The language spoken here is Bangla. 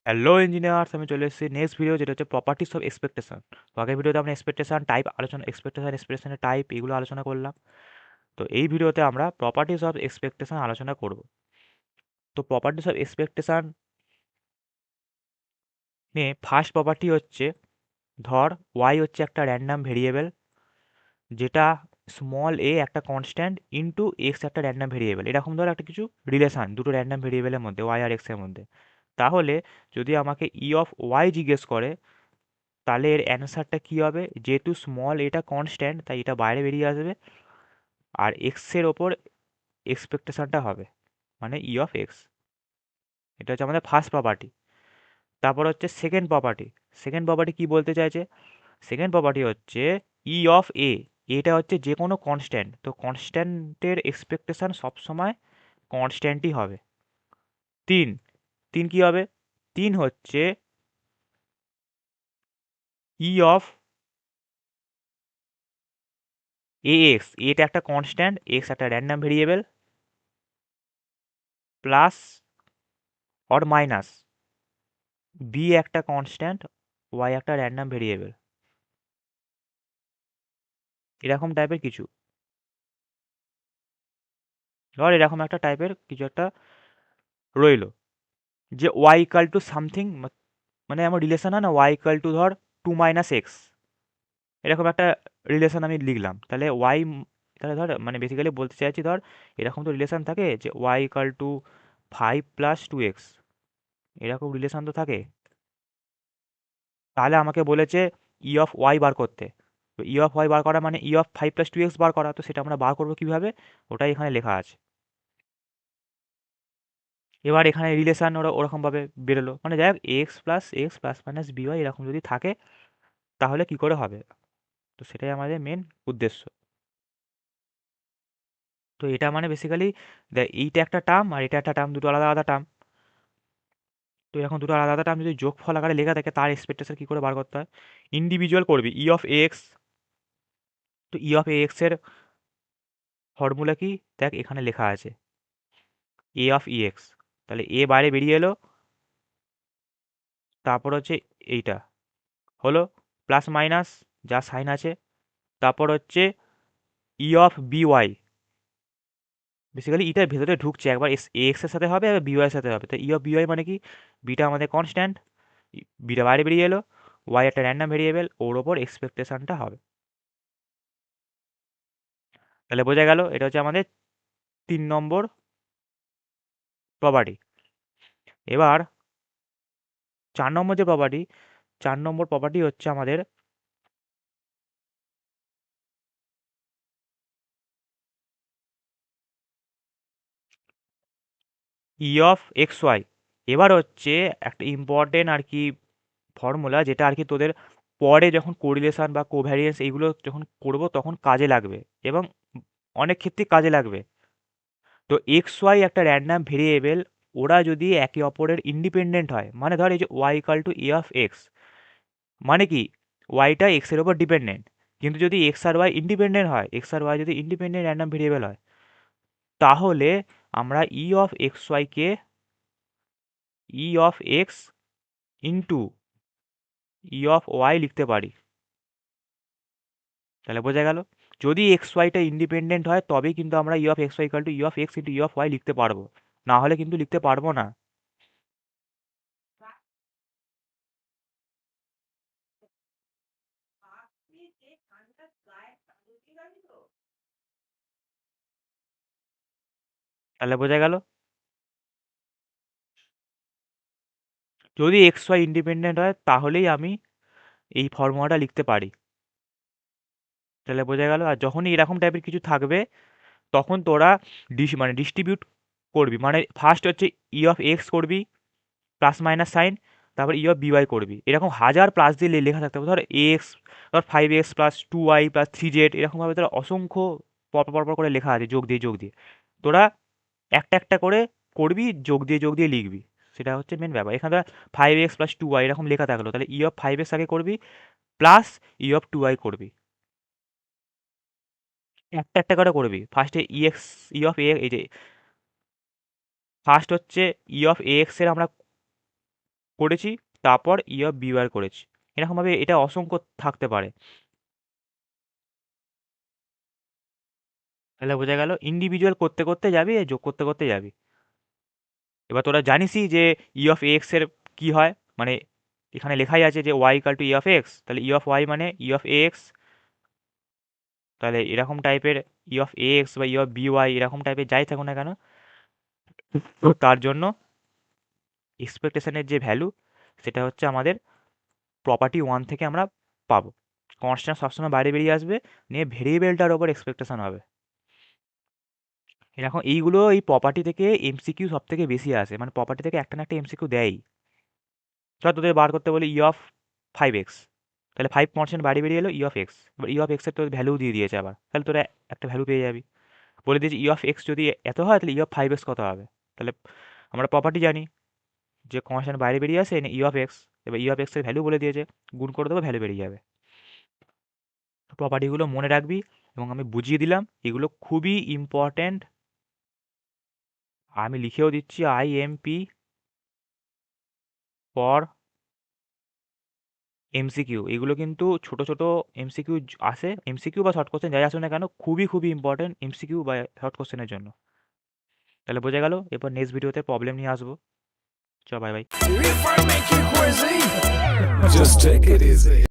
হ্যালো ইঞ্জিনিয়ার্স, আমি চলে এসেছি নেক্সট ভিডিও, যেটা হচ্ছে প্রপার্টিস অফ এক্সপেকটেশন। তো আগের ভিডিওতে আমরা এক্সপেকটেশন টাইপ এগুলো আলোচনা করলাম। তো এই ভিডিওতে আমরা প্রপার্টিস অফ এক্সপেকটেশন আলোচনা করব। তো প্রপার্টিস অফ এক্সপেকটেশন নিয়ে ফার্স্ট প্রপার্টি হচ্ছে, ধর ওয়াই হচ্ছে একটা র্যান্ডাম ভেরিয়েবল, যেটা স্মল এ একটা কনস্ট্যান্ট ইনটু এক্স একটা র্যান্ডাম ভেরিয়েবল। এরকম ধর একটা কিছু রিলেশন দুটো র্যান্ডাম ভেরিয়েবলের মধ্যে, ওয়াই আর এক্স এর মধ্যে। তাহলে যদি আমাকে ই অফ ওয়াই জিজ্ঞেস করে, তাহলে এর অ্যান্সারটা কী হবে? যেহেতু স্মল এটা কনস্ট্যান্ট, তাই এটা বাইরে বেরিয়ে আসবে, আর এক্সের ওপর এক্সপেকটেশনটা হবে, মানে ই অফ এক্স। এটা হচ্ছে আমাদের ফার্স্ট প্রপার্টি। তারপর হচ্ছে সেকেন্ড প্রপার্টি। সেকেন্ড প্রপার্টি কী বলতে চাইছে? সেকেন্ড প্রপার্টি হচ্ছে ই অফ এ। এটা হচ্ছে যে কোনো কনস্ট্যান্ট, তো কনস্ট্যান্টের এক্সপেকটেশন সবসময় কনস্ট্যান্টই হবে। তিন তিন কী হবে? তিন হচ্ছে ই অফ এ এক্স। এটা একটা কনস্ট্যান্ট, এক্স একটা random variable, plus or minus b একটা কনস্ট্যান্ট, ওয়াই একটা র্যান্ডাম ভেরিয়েবল। এরকম টাইপের কিছু, ধর এরকম একটা টাইপের কিছু একটা রইলো, যে ওয়াই ইকাল টু সামথিং, মানে আমার রিলেশন হয় না, ওয়াই ইকাল টু ধর 2 - এক্স, এরকম একটা রিলেশন আমি লিখলাম। তাহলে ওয়াই, তাহলে ধর মানে বেসিক্যালি বলতে চাইছি, ধর এরকম তো রিলেশন থাকে যে ওয়াই ইকাল টু 5 + 2 এক্স, এরকম রিলেশন তো থাকে। তাহলে আমাকে বলেছে ই অফ ওয়াই বার করতে। তো ই অফ ওয়াই বার করা মানে ই অফ 5 + 2 এক্স বার করা। তো সেটা আমরা বার করবো কীভাবে? ওটাই এখানে লেখা আছে। এবার এখানে রিলেশান ওরা ওরকমভাবে বেরোলো, মানে যাই হোক, x plus x plus minus by এরকম যদি থাকে, তাহলে কি করে হবে? তো সেটাই আমাদের মেন উদ্দেশ্য। তো এটা মানে বেসিক্যালি এইটা একটা টার্ম আর এটা একটা টার্ম, দুটো আলাদা আলাদা টার্ম। তো এখন দুটো আলাদা আলাদা টার্ম যদি যোগফল আকারে লেখা থাকে, তার এক্সপেকটেশন কী করে বার করতে হয়? ইন্ডিভিজুয়াল করবি ই অফ এক্স। তো ই অফ এক্স এর ফর্মুলা কি? দেখ এখানে লেখা আছে, এ অফ ই এক্স। তাহলে এ বাইরে বেরিয়ে এলো, তারপর হচ্ছে এইটা হলো প্লাস মাইনাস যা সাইন আছে, তারপর হচ্ছে E of B Y. Basically ইটার ভেতরে ঢুকছে, একবার এক্স এর সাথে হবে, আর বি ওয়াই এর সাথে হবে। তো ই অফ বি ওয়াই মানে কি? বিটা আমাদের কনস্ট্যান্ট, বিটা বাইরে বেরিয়ে এলো, ওয়াই একটা র্যান্ডাম ভেরিয়েবল, ওর ওপর এক্সপেকটেশনটা হবে। তাহলে বোঝা গেল, এটা হচ্ছে আমাদের 3 নম্বর প্রপার্টি। এবার 4 নম্বর যে প্রপার্টি, 4 নম্বর প্রপার্টি হচ্ছে আমাদের ই অফ এক্স ওয়াই। এবার হচ্ছে একটা ইম্পর্টেন্ট আর কি ফর্মুলা, যেটা আর কি তোদের পরে যখন কোরিলেশন বা কোভ্যারিয়েন্স এইগুলো যখন করবো তখন কাজে লাগবে, এবং অনেক ক্ষেত্রে কাজে লাগবে। তো এক্স ওয়াই একটা র্যান্ডাম ভেরিয়েবল, ওরা যদি একে অপরের ইন্ডিপেন্ডেন্ট হয়, মানে ধর এই যে Y equal to A of X, মানে কি ওয়াইটা এক্সের ওপর ডিপেন্ডেন্ট। কিন্তু যদি এক্স আর ওয়াই ইন্ডিপেন্ডেন্ট হয়, এক্স আর ওয়াই যদি ইন্ডিপেন্ডেন্ট র্যান্ডাম ভেরিয়েবল হয়, তাহলে আমরা ই অফ এক্স ওয়াইকে E of x into E of Y লিখতে পারি। তাহলে বোঝা গেল, যদি এক্স ওয়াইটা ইন্ডিপেন্ডেন্ট হয় তবেই কিন্তু আমরা E of x y equal to E of x into E of Y লিখতে পারবো, না হলে কিন্তু লিখতে পারবো না। তাহলে বোঝা গেল, যদি এক্স ওয়াই ইন্ডিপেন্ডেন্ট হয় তাহলেই আমি এই ফর্মুলাটা লিখতে পারি। তাহলে বোঝা গেল, আর যখনই এরকম টাইপের কিছু থাকবে, তখন তোরা মানে ডিস্ট্রিবিউট করবি, মানে ফার্স্ট হচ্ছে ই অফ এক্স করবি প্লাস মাইনাস সাইন, তারপর ই অফ বিওয়াই করবি। এরকম হাজার প্লাস দিয়ে লেখা থাকতে হবে, ধর এক্স, ধর 5x + 2y + 3z, এরকমভাবে তোরা অসংখ্য পরপর পরপর করে লেখা আছে যোগ দিয়ে যোগ দিয়ে। তোরা একটা একটা করে করবি, যোগ দিয়ে লিখবি। সেটা হচ্ছে মেন ব্যাপার। এখানে 5x + 2y এরকম লেখা থাকলো, তাহলে ই অফ 5x আগে করবি, প্লাস ই অফ 2y করবি। একটা একটা করে করবি। ফার্স্টে ই অফ এ, এই যে ফার্স্ট হচ্ছে ই অফ এ এক্স এর আমরা করেছি, তারপর ই অফ বি বার করেছি। এরকমভাবে এটা অসংখ্য থাকতে পারে। তাহলে বোঝা গেল, ইন্ডিভিজুয়াল করতে করতে যাবি, যোগ করতে করতে যাবি। এবার তোরা জানিসই যে ই অফ এক্স এর কি হয়, মানে এখানে লেখাই আছে যে Y equal to E of x, তাহলে ই অফ ওয়াই মানে ই অফ এক্স। তাহলে এরকম টাইপের ই অফ এক্স বা ই অফ বি ওয়াই এরকম টাইপের যাই থাকুক না কেন, তো তার জন্য এক্সপেকটেশনের যে ভ্যালু, সেটা হচ্ছে আমাদের প্রপার্টি ওয়ান থেকে আমরা পাবো। কনস্ট্যান্ট সবসময় বাইরে বেরিয়ে আসবে, নিয়ে ভেরিয়েবলটার ওপর এক্সপেকটেশন হবে। এরকম এইগুলো এই প্রপার্টি থেকে এমসিকিউ সব থেকে বেশি আসে, মানে প্রপার্টি থেকে একটা না একটা এমসিকিউ দেয়। ধর তোদের বার করতে বলি ই অফ 5x, তাহলে 5% বাইরে বেরিয়ে এলো ই অফ এক্স, এবার ই অফ এক্সের তোর ভ্যালু দিয়ে দিয়েছে আবার, তাহলে তোরা একটা ভ্যালু পেয়ে যাবি। বলে দিয়েছে ই অফ এক্স যদি এত হয় তাহলে ই অফ 5x কত হবে। তাহলে আমরা প্রপার্টি জানি যে কনস্ট্যান্ট বাইরে বেরিয়ে আসে ই অফ এক্স, এবার ই অফ এক্সের ভ্যালু বলে দিয়েছে, গুণ করে দেবো, ভ্যালু বেরিয়ে যাবে। প্রপার্টিগুলো মনে রাখবি, এবং আমি বুঝিয়ে দিলাম, এগুলো খুবই ইম্পর্ট্যান্ট। আমি লিখেও দিচ্ছি IMP ফর এমসিকিউ। এগুলো কিন্তু ছোট ছোট এমসিকিউ আসে, এমসিকিউ বা শর্ট কোশ্চেন যাই আসুক না কেন, খুবই খুবই ইম্পর্টেন্ট এমসিকিউ বা শর্ট কোশ্চেনের জন্য। তাহলে বোঝা গেল, এরপর নেক্সট ভিডিওতে প্রবলেম নিয়ে আসবো। চ bye bye. If I make you crazy, just take it easy.